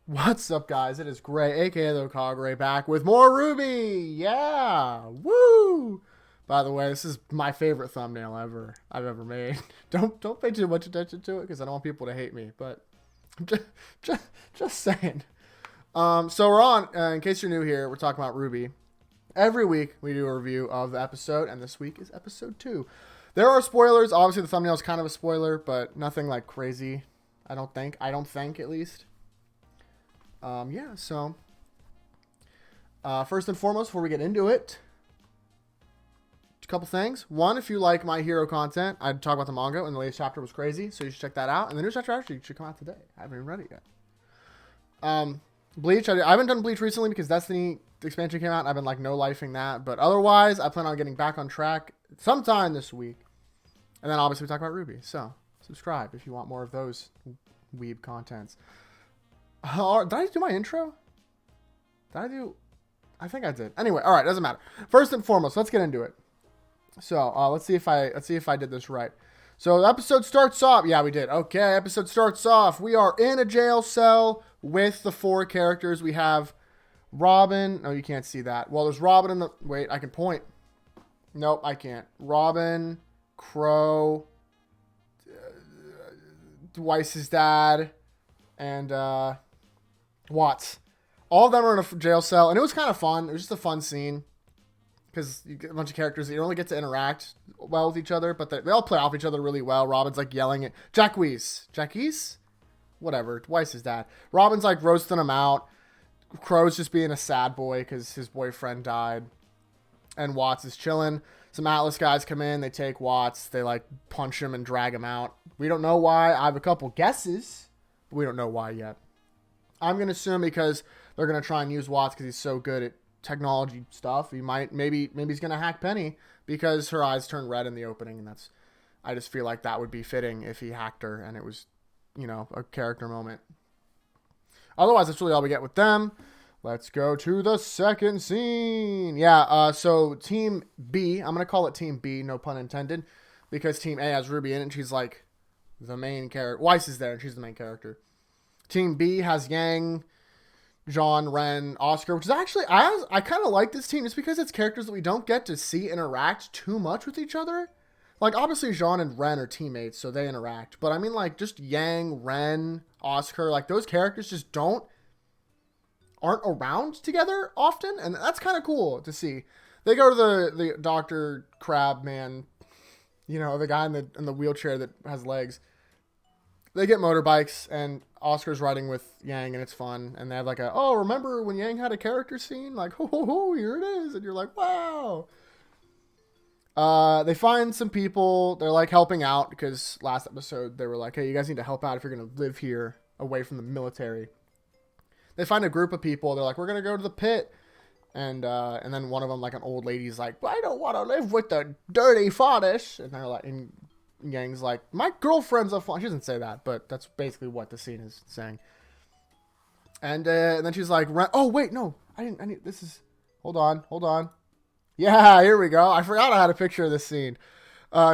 What's up, guys? It is Gray, aka the Hokagray, back with more RWBY. Yeah, woo! By the way, this is my favorite thumbnail I've ever made. Don't pay too much attention to it because I don't want people to hate me. But just saying. So we're on. In case you're new here, we're talking about RWBY. Every week we do a review of the episode, and this week is episode 2. There are spoilers. Obviously, the thumbnail is kind of a spoiler, but nothing like crazy. I don't think at least. Yeah, so first and foremost, before we get into it, a couple things. One, if you like My Hero content, I'd talk about the manga, and the latest chapter was crazy, so you should check that out. And the new chapter actually should come out today. I haven't even read it yet. Bleach, I haven't done Bleach recently because Destiny expansion came out, and I've been like no-lifing that. But otherwise, I plan on getting back on track sometime this week. And then obviously we talk about RWBY, so subscribe if you want more of those weeb contents. Did I do my intro? I think I did. Anyway, all right, doesn't matter. First and foremost, let's get into it. So let's see if I did this right. So the episode starts off. Yeah, we did. Okay, episode starts off. We are in a jail cell with the 4 characters. We have Robin. No, you can't see that. Well, there's Robin in the. Wait, I can point. Nope, I can't. Robin, Crow, Weiss's dad, and Watts. All of them are in a jail cell, and it was kind of fun. It was just a fun scene because you get a bunch of characters that you don't really get to interact well with each other, but they all play off each other really well. Robin's like yelling at Jacques, whatever, Weiss's dad. Robin's like roasting him out. Crow's just being a sad boy because his boyfriend died, and Watts is chilling. Some Atlas guys come in, they take Watts, they like punch him and drag him out. We don't know why. I have a couple guesses, but we don't know why yet. I'm going to assume because they're going to try and use Watts because he's so good at technology stuff. Maybe he's going to hack Penny because her eyes turn red in the opening. And I just feel like that would be fitting if he hacked her and it was, a character moment. Otherwise, that's really all we get with them. Let's go to the second scene. Yeah. So Team B, I'm going to call it Team B, no pun intended, because Team A has RWBY in it and she's like the main character. Weiss is there and she's the main character. Team B has Yang, Jean, Ren, Oscar, which is actually, I kind of like this team just because it's characters that we don't get to see interact too much with each other. Like, obviously, Jean and Ren are teammates, so they interact. But I mean, like, just Yang, Ren, Oscar, like, those characters just aren't around together often, and that's kind of cool to see. They go to the Dr. Crab man, the guy in the wheelchair that has legs. They get motorbikes, and Oscar's riding with Yang, and it's fun. And they have like remember when Yang had a character scene? Like, here it is. And you're like, wow. They find some people. They're like helping out because last episode they were like, hey, you guys need to help out if you're going to live here away from the military. They find a group of people. They're like, we're going to go to the pit. And then one of them, like an old lady's like, I don't want to live with the dirty foddish. And they're like, and Yang's like, my girlfriend's a fun. She doesn't say that, but that's basically what the scene is saying. And then she's like, oh wait, no, I need. This is. Hold on. Yeah, here we go. I forgot I had a picture of this scene.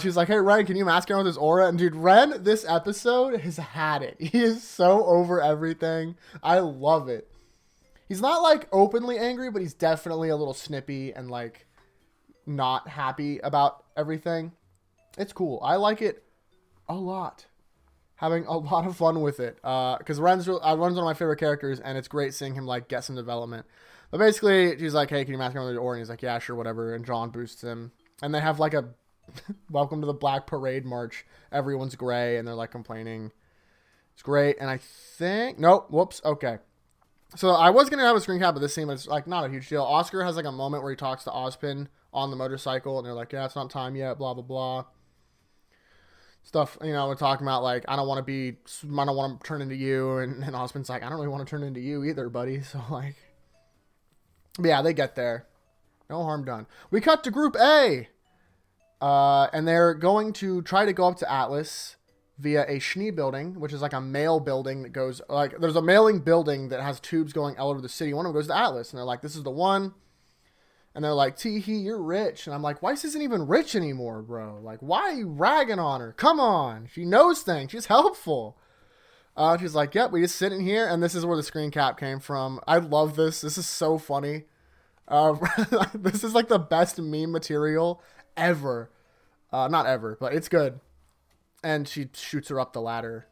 She's like, hey Ren, can you mask him with his aura? And dude, Ren, this episode has had it. He is so over everything. I love it. He's not like openly angry, but he's definitely a little snippy and like not happy about everything. It's cool. I like it a lot. Having a lot of fun with it. Because Ren's one of my favorite characters, and it's great seeing him like get some development. But basically, she's like, hey, can you mask him with your aura? And he's like, yeah, sure, whatever. And John boosts him. And they have like a welcome to the Black Parade march. Everyone's gray, and they're like complaining. It's great. And I think... Nope. Whoops. Okay. So I was going to have a screen cap of this scene, but it's like not a huge deal. Oscar has like a moment where he talks to Ozpin on the motorcycle, and they're like, yeah, it's not time yet, blah, blah, blah. Stuff, we're talking about, like, I don't want to turn into you, and Ozpin's like, I don't really want to turn into you either, buddy, so, like, yeah, they get there. No harm done. We cut to Group A, and they're going to try to go up to Atlas via a Schnee building, which is, like, a mail building that goes, like, there's a mailing building that has tubes going all over the city. One of them goes to Atlas, and they're like, this is the one. And they're like, tee-hee, you're rich. And I'm like, Weiss isn't even rich anymore, bro. Like, why are you ragging on her? Come on. She knows things. She's helpful. She's like, yep, we just sit in here, and this is where the screen cap came from. I love this. This is so funny. Uh, this is like the best meme material ever. Not ever, but it's good. And she shoots her up the ladder,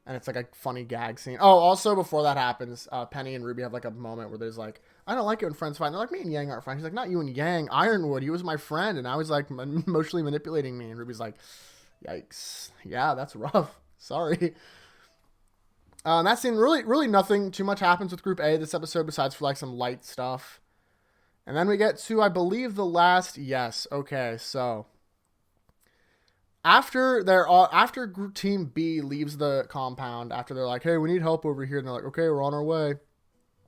and it's like a funny gag scene. Oh, also before that happens, Penny and Ruby have like a moment where there's like, I don't like it when friends fight. And they're like, me and Yang aren't friends. He's like, not you and Yang. Ironwood, he was my friend, and now he's like emotionally manipulating me. And Ruby's like, yikes. Yeah, that's rough. Sorry. That scene, really nothing too much happens with Group A this episode besides for like some light stuff. And then we get to, I believe, the last, yes, okay, so after group team B leaves the compound, after they're like, hey, we need help over here, and they're like, okay, we're on our way.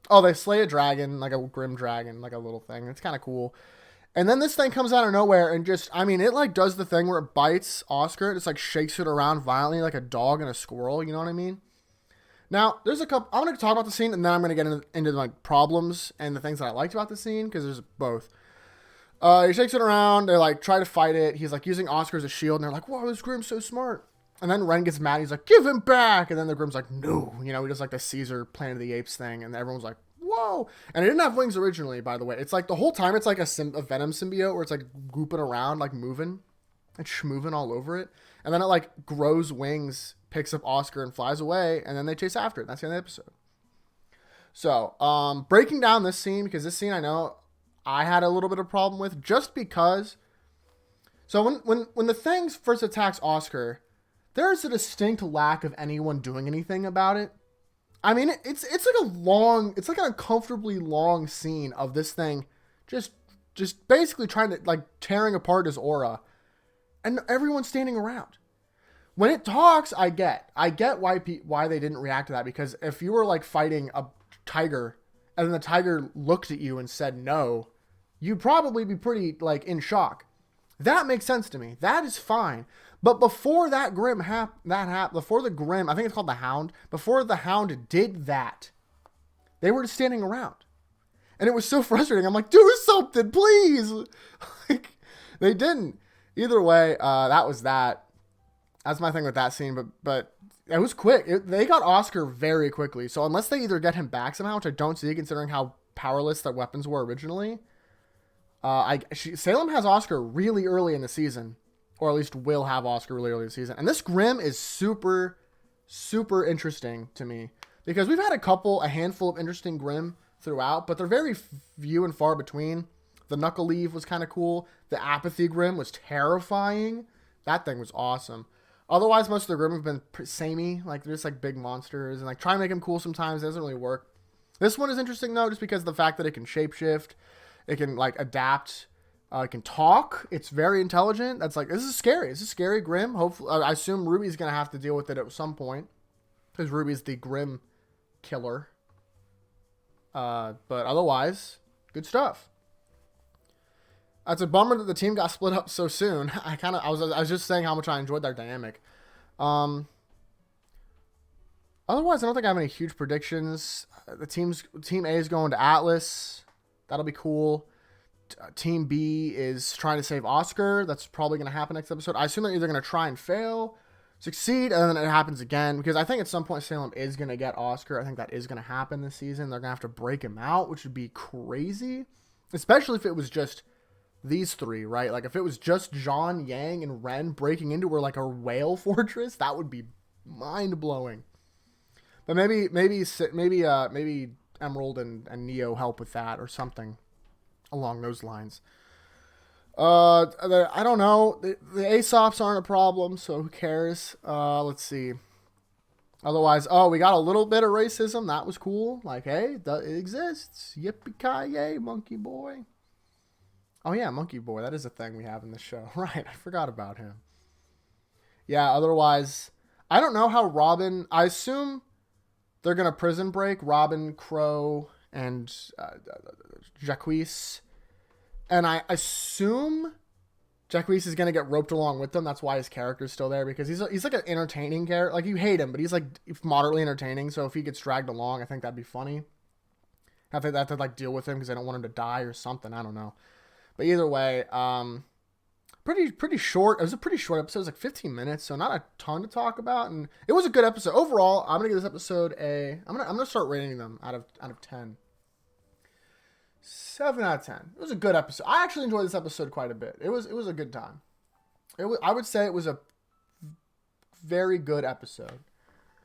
Oh, they slay a dragon, like a GRIMM dragon, like a little thing. It's kind of cool. And then this thing comes out of nowhere and just, I mean, it like does the thing where it bites Oscar. It just like shakes it around violently like a dog and a squirrel. You know what I mean? Now, there's a couple, I'm going to talk about the scene and then I'm going to get into like problems and the things that I liked about the scene because there's both. He shakes it around. They like try to fight it. He's like using Oscar as a shield and they're like, whoa, this Grimm's so smart. And then Ren gets mad. He's like, give him back. And then the Grimm's like, no. You know, he does like the Caesar Planet of the Apes thing. And everyone's like, whoa. And it didn't have wings originally, by the way. It's like the whole time it's like a Venom symbiote where it's like gooping around, like moving and schmoving all over it. And then it like grows wings, picks up Oscar and flies away. And then they chase after it. That's the end of the episode. So, breaking down this scene, because this scene I know I had a little bit of problem with just because. So when the thing first attacks Oscar, there's a distinct lack of anyone doing anything about it. I mean, it's like an uncomfortably long scene of this thing just basically trying to, like, tearing apart his aura. And everyone's standing around. When it talks, I get why they didn't react to that. Because if you were, like, fighting a tiger, and then the tiger looked at you and said no, you'd probably be pretty, like, in shock. That makes sense to me. That is fine. But before that before the GRIMM, I think it's called the Hound, before the Hound did that, they were just standing around. And it was so frustrating. I'm like, do something, please. Like, they didn't. Either way, that was that. That's my thing with that scene, but it was quick. They got Oscar very quickly. So unless they either get him back somehow, which I don't see considering how powerless their weapons were originally, Salem has Oscar really early in the season. Or at least will have Oscar really early in the season. And this GRIMM is super, super interesting to me. Because we've had a handful of interesting GRIMM throughout, but they're very few and far between. The Knuckle Leaf was kind of cool. The Apathy GRIMM was terrifying. That thing was awesome. Otherwise, most of the GRIMM have been samey. Like, they're just like big monsters. And like try and make them cool sometimes. It doesn't really work. This one is interesting though, just because of the fact that it can shapeshift. It can like adapt. It can talk. It's very intelligent. That's like, this is scary. This is scary GRIMM. Hopefully, I assume Ruby's going to have to deal with it at some point. Because Ruby's the GRIMM killer. But otherwise, good stuff. It's a bummer that the team got split up so soon. I was just saying how much I enjoyed their dynamic. Otherwise, I don't think I have any huge predictions. Team A is going to Atlas. That'll be cool. Team B is trying to save Oscar. That's probably going to happen next episode. I assume they're either going to try and fail, succeed, and then it happens again. Because I think at some point Salem is going to get Oscar. I think that is going to happen this season. They're going to have to break him out, which would be crazy. Especially if it was just these three, right? Like if it was just John, Yang, and Ren breaking into where like a whale fortress, that would be mind-blowing. But maybe Emerald and Neo help with that or something along those lines. I don't know. The Aesops aren't a problem, so who cares? Let's see. Otherwise, we got a little bit of racism. That was cool. Like, hey, it exists. Yippee-ki-yay, Monkey Boy. Oh, yeah, Monkey Boy. That is a thing we have in this show. Right, I forgot about him. Yeah, otherwise, I don't know how Robin... I assume they're going to prison break Robin, Crow, and Jacquees. And I assume Jacquees is going to get roped along with them. That's why his character's still there, because he's like an entertaining character. Like, you hate him, but he's like moderately entertaining. So if he gets dragged along, I think that'd be funny. I think they have to like deal with him because they don't want him to die or something. I don't know. But either way, pretty short. It was a pretty short episode. It was like 15 minutes, so not a ton to talk about. And it was a good episode overall. I'm gonna give this episode I'm gonna start rating them out of 10. 7 out of 10. It was a good episode. I actually enjoyed this episode quite a bit. It was a good time. I would say it was a very good episode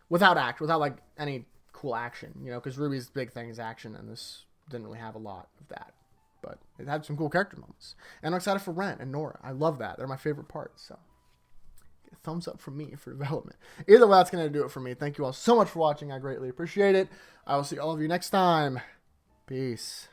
without like any cool action, you know, because RWBY's big thing is action, and this didn't really have a lot of that. But it had some cool character moments. And I'm excited for Ren and Nora. I love that. They're my favorite parts. So, thumbs up from me for development. Either way, that's going to do it for me. Thank you all so much for watching. I greatly appreciate it. I will see all of you next time. Peace.